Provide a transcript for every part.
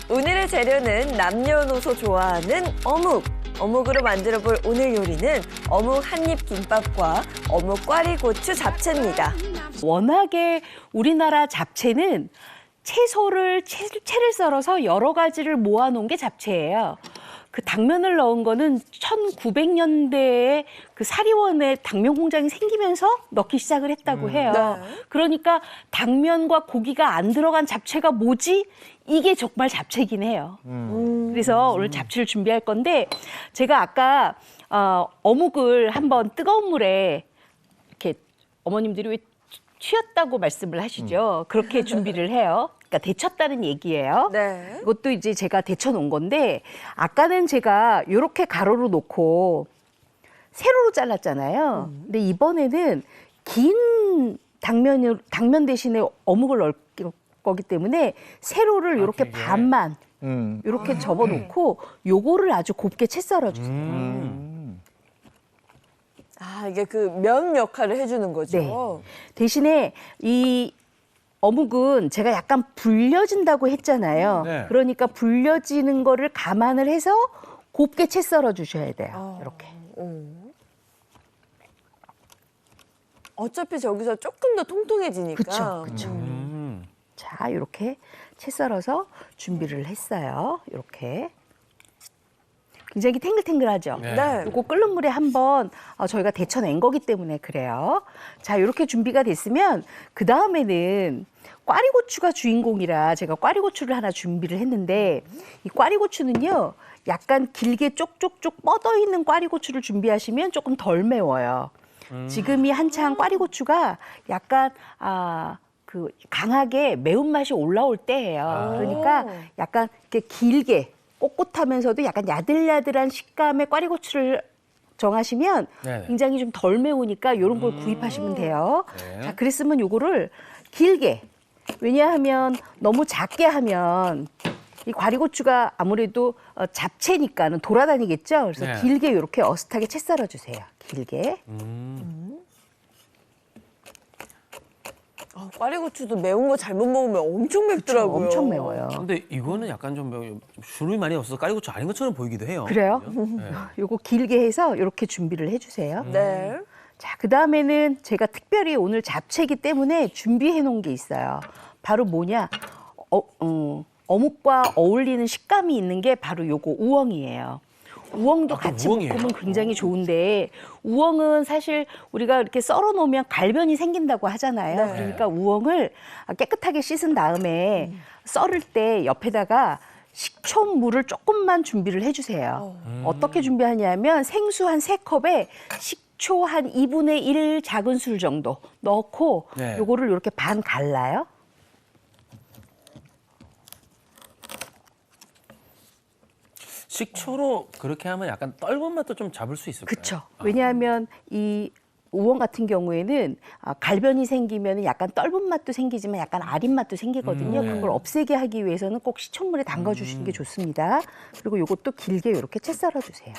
오늘의 재료는 남녀노소 좋아하는 어묵. 어묵으로 만들어볼 오늘 요리는 어묵 한입 김밥과 어묵 꽈리고추 잡채입니다. 워낙에 우리나라 잡채는 채를 썰어서 여러 가지를 모아놓은 게 잡채예요. 그 당면을 넣은 거는 1900년대에 그 사리원에 당면 공장이 생기면서 넣기 시작을 했다고 해요. 네. 그러니까 당면과 고기가 안 들어간 잡채가 뭐지? 이게 정말 잡채긴 해요. 그래서 오늘 잡채를 준비할 건데 제가 아까 어묵을 한번 뜨거운 물에 이렇게 어머님들이 왜 튀었다고 말씀을 하시죠. 그렇게 준비를 해요. 그러니까 데쳤다는 얘기예요. 네. 이것도 이제 제가 데쳐 놓은 건데 아까는 제가 이렇게 가로로 놓고 세로로 잘랐잖아요. 근데 이번에는 긴 당면 대신에 어묵을 넣을 거기 때문에 세로를 이렇게 반만 이렇게 접어 놓고 요거를 아주 곱게 채 썰어 주세요. 아, 이게 그 면 역할을 해주는 거죠? 네. 대신에 이 어묵은 제가 약간 불려진다고 했잖아요. 네. 그러니까 불려지는 거를 감안을 해서 곱게 채 썰어 주셔야 돼요. 이렇게. 어차피 저기서 조금 더 통통해지니까. 그쵸, 그쵸. 자, 이렇게 채 썰어서 준비를 했어요. 이렇게. 굉장히 탱글탱글하죠? 네. 네. 요거 끓는 물에 한번 저희가 데쳐낸 거기 때문에 그래요. 자, 이렇게 준비가 됐으면 그 다음에는 꽈리고추가 주인공이라 제가 꽈리고추를 하나 준비를 했는데 이 꽈리고추는요 약간 길게 쪽쪽쪽 뻗어 있는 꽈리고추를 준비하시면 조금 덜 매워요. 지금이 한창 꽈리고추가 약간 그 강하게 매운맛이 올라올 때예요. 그러니까 약간 이렇게 길게 꼿꼿하면서도 약간 야들야들한 식감의 꽈리고추를 정하시면 네네. 굉장히 좀 덜 매우니까 이런 걸 구입하시면 돼요. 네. 자, 그랬으면 요거를 길게. 왜냐하면 너무 작게 하면 이 꽈리고추가 아무래도 잡채니까는 돌아다니겠죠. 그래서 네. 길게 이렇게 어슷하게 채 썰어 주세요. 길게. 꽈리고추도 매운 거 잘못 먹으면 엄청 맵더라고요. 엄청 매워요. 근데 이거는 약간 좀 주름이 많이 없어서 꽈리고추 아닌 것처럼 보이기도 해요. 그래요? 네. 요거 길게 해서 이렇게 준비를 해주세요. 네. 자, 그 다음에는 제가 특별히 오늘 잡채이기 때문에 준비해 놓은 게 있어요. 바로 뭐냐? 어묵과 어울리는 식감이 있는 게 바로 요거 우엉이에요. 우엉도 같이 우엉이에요? 볶으면 굉장히 좋은데 우엉은 사실 우리가 이렇게 썰어 놓으면 갈변이 생긴다고 하잖아요. 네. 그러니까 우엉을 깨끗하게 씻은 다음에 썰을 때 옆에다가 식초물을 조금만 준비를 해주세요. 어떻게 준비하냐면 생수 한 3컵에 식초 한 2분의 1 작은 술 정도 넣고 네. 요거를 이렇게 반 갈라요. 식초로 그렇게 하면 약간 떫은 맛도 좀 잡을 수 있을까요? 그렇죠. 왜냐하면 이 우엉 같은 경우에는 갈변이 생기면 약간 떫은 맛도 생기지만 약간 아린 맛도 생기거든요. 그걸 없애게 하기 위해서는 꼭 식초물에 담가 주시는 게 좋습니다. 그리고 요것도 길게 이렇게 채 썰어 주세요.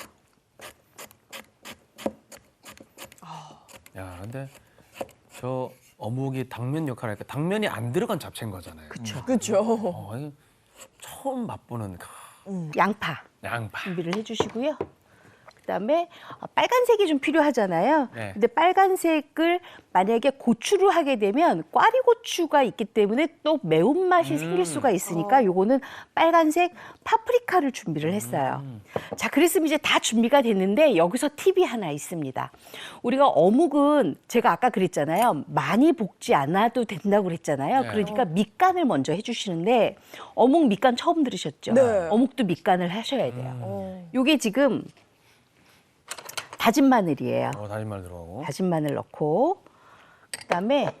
야, 근데 저 어묵이 당면 역할을 하니까 당면이 안 들어간 잡채인 거잖아요. 그렇죠. 그렇죠. 이거 처음 맛보는 양파 양파. 준비를 해주시고요. 그다음에 빨간색이 좀 필요하잖아요. 네. 근데 빨간색을 만약에 고추로 하게 되면 꽈리고추가 있기 때문에 또 매운맛이 생길 수가 있으니까 요거는 빨간색 파프리카를 준비를 했어요. 자, 그랬으면 이제 다 준비가 됐는데 여기서 팁이 하나 있습니다. 우리가 어묵은 제가 아까 그랬잖아요. 많이 볶지 않아도 된다고 그랬잖아요. 네. 그러니까 밑간을 먼저 해주시는데 어묵 밑간 처음 들으셨죠? 네. 어묵도 밑간을 하셔야 돼요. 요게 지금 다진 마늘이에요. 다진 마늘 들어가고. 다진 마늘 넣고 그다음에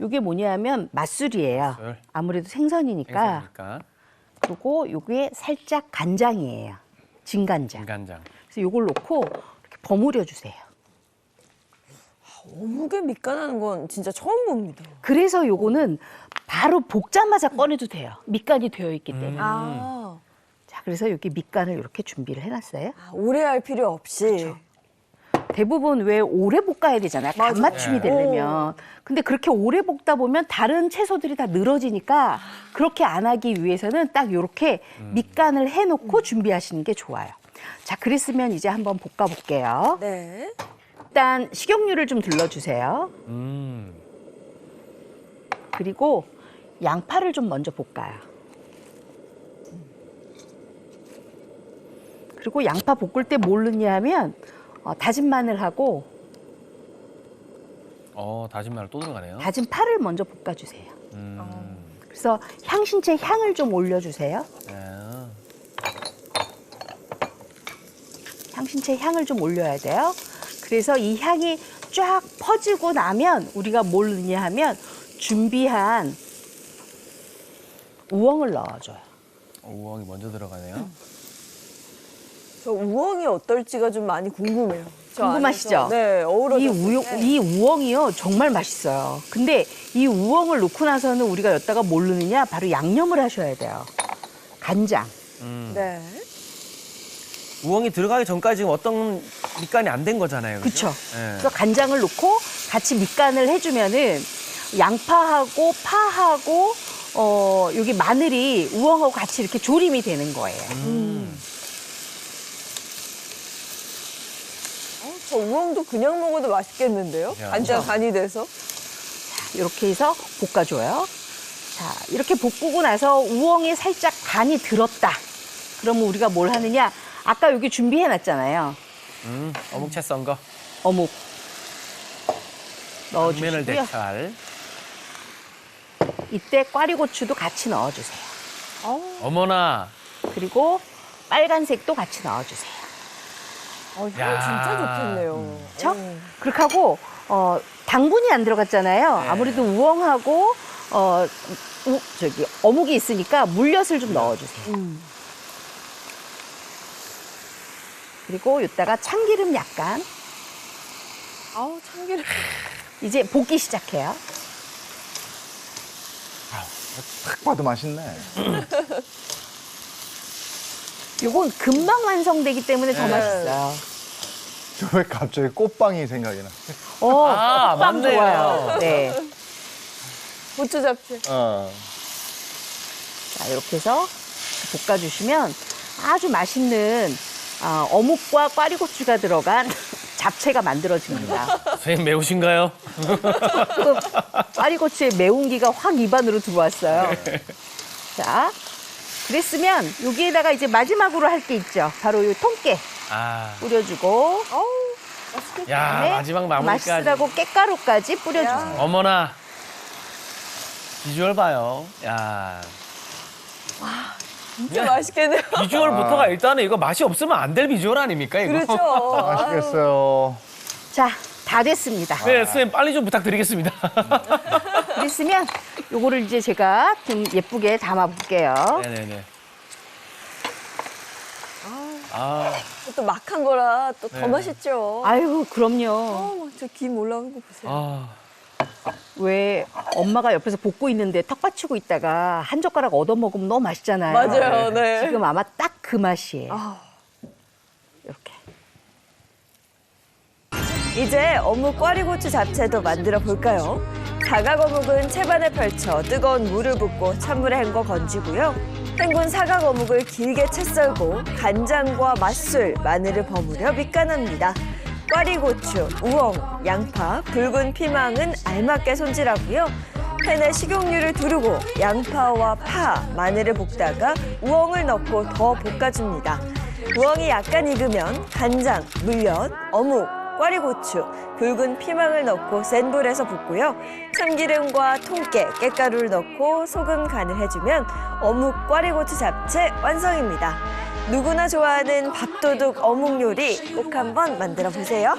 요게 뭐냐면 맛술이에요. 맛술. 아무래도 생선이니까. 생선이니까 그리고 요게 살짝 간장이에요. 진간장. 진간장. 그래서 요걸 넣고 이렇게 버무려 주세요. 어묵에 밑간하는 건 진짜 처음 봅니다. 그래서 요거는 바로 볶자마자 꺼내도 돼요. 밑간이 되어 있기 때문에. 자, 그래서 여기 밑간을 이렇게 준비를 해놨어요. 오래 할 필요 없이. 대부분 왜 오래 볶아야 되잖아요. 간 맞춤이 네. 되려면. 근데 그렇게 오래 볶다 보면 다른 채소들이 다 늘어지니까 그렇게 안 하기 위해서는 딱 이렇게 밑간을 해놓고 준비하시는 게 좋아요. 자, 그랬으면 이제 한번 볶아볼게요. 네. 일단 식용유를 좀 둘러주세요. 그리고 양파를 좀 먼저 볶아요. 그리고 양파 볶을 때 뭘 넣냐 하면 다진 마늘하고 다진 마늘 또 들어가네요. 다진 파를 먼저 볶아주세요. 그래서 향신채 향을 좀 올려주세요. 아, 향신채 향을 좀 올려야 돼요. 그래서 이 향이 쫙 퍼지고 나면 우리가 뭘 넣냐 하면 준비한 우엉을 넣어줘요. 우엉이 먼저 들어가네요. 저 우엉이 어떨지가 좀 많이 궁금해요. 저 궁금하시죠? 안에서. 네, 어우러졌을 때. 이 우엉이요 정말 맛있어요. 근데 이 우엉을 넣고 나서는 우리가 여기다가 뭘 넣느냐 바로 양념을 하셔야 돼요. 간장. 네. 우엉이 들어가기 전까지 지금 어떤 밑간이 안 된 거잖아요. 그렇죠. 네. 그래서 간장을 넣고 같이 밑간을 해주면은 양파하고 파하고 여기 마늘이 우엉하고 같이 이렇게 조림이 되는 거예요. 저 우엉도 그냥 먹어도 맛있겠는데요? 야. 간장 간이 돼서. 이렇게 해서 볶아줘요. 자, 이렇게 볶고 나서 우엉에 살짝 간이 들었다. 그러면 우리가 뭘 하느냐? 아까 여기 준비해 놨잖아요. 어묵채 썬 거. 어묵 당면을 넣어주시고요. 대찰. 이때 꽈리고추도 같이 넣어주세요. 어머나. 그리고 빨간색도 같이 넣어주세요. 향이 야. 진짜 좋겠네요. 그렇죠? 그렇게 하고 당분이 안 들어갔잖아요. 네. 아무래도 우엉하고 어묵이 있으니까 물엿을 좀 넣어주세요. 그리고 이따가 참기름 약간 아우, 참기름. 이제 볶기 시작해요. 딱 봐도 맛있네. 이건 금방 완성되기 때문에 더 네. 맛있어요. 저 왜 갑자기 꽃빵이 생각이 나? 아, 빵 맞네요. 좋아요. 네. 고추 잡채. 자, 이렇게 해서 볶아주시면 아주 맛있는 어묵과 꽈리고추가 들어간 잡채가 만들어집니다. 선생님 매우신가요? 그 꽈리고추의 매운기가 확 입안으로 들어왔어요. 자, 그랬으면 여기에다가 이제 마지막으로 할 게 있죠. 바로 이 통깨 아, 뿌려주고 어우, 맛있겠다. 야 그다음에 마지막 마무리까지. 맛있으라고 깻가루까지 뿌려주세요. 어머나. 비주얼 봐요. 야. 진짜 맛있겠네요. 비주얼부터가 일단은 이거 맛이 없으면 안 될 비주얼 아닙니까 이거? 그렇죠. 맛있겠어요. 자, 다 됐습니다. 네, 선생님 빨리 좀 부탁드리겠습니다. 그랬으면 요거를 이제 제가 좀 예쁘게 담아볼게요. 네네네. 아, 또 막한 거라 또 더 네. 맛있죠. 아유, 그럼요. 저 김 올라오는 거 보세요. 아, 왜 엄마가 옆에서 볶고 있는데 턱 받치고 있다가 한 젓가락 얻어 먹으면 너무 맛있잖아요. 맞아요, 네. 지금 아마 딱 그 맛이에요. 아. 이렇게. 이제 어묵 꽈리고추 잡채도 만들어 볼까요? 사각어묵은 채반에 펼쳐 뜨거운 물을 붓고 찬물에 헹궈 건지고요. 헹군 사각어묵을 길게 채 썰고 간장과 맛술, 마늘을 버무려 밑간합니다. 꽈리고추, 우엉, 양파, 붉은 피망은 알맞게 손질하고요. 팬에 식용유를 두르고 양파와 파, 마늘을 볶다가 우엉을 넣고 더 볶아줍니다. 우엉이 약간 익으면 간장, 물엿, 어묵, 꽈리고추, 붉은 피망을 넣고 센 불에서 볶고요. 참기름과 통깨, 깻가루를 넣고 소금 간을 해주면 어묵 꽈리고추 잡채 완성입니다. 누구나 좋아하는 밥도둑 어묵 요리 꼭 한번 만들어 보세요.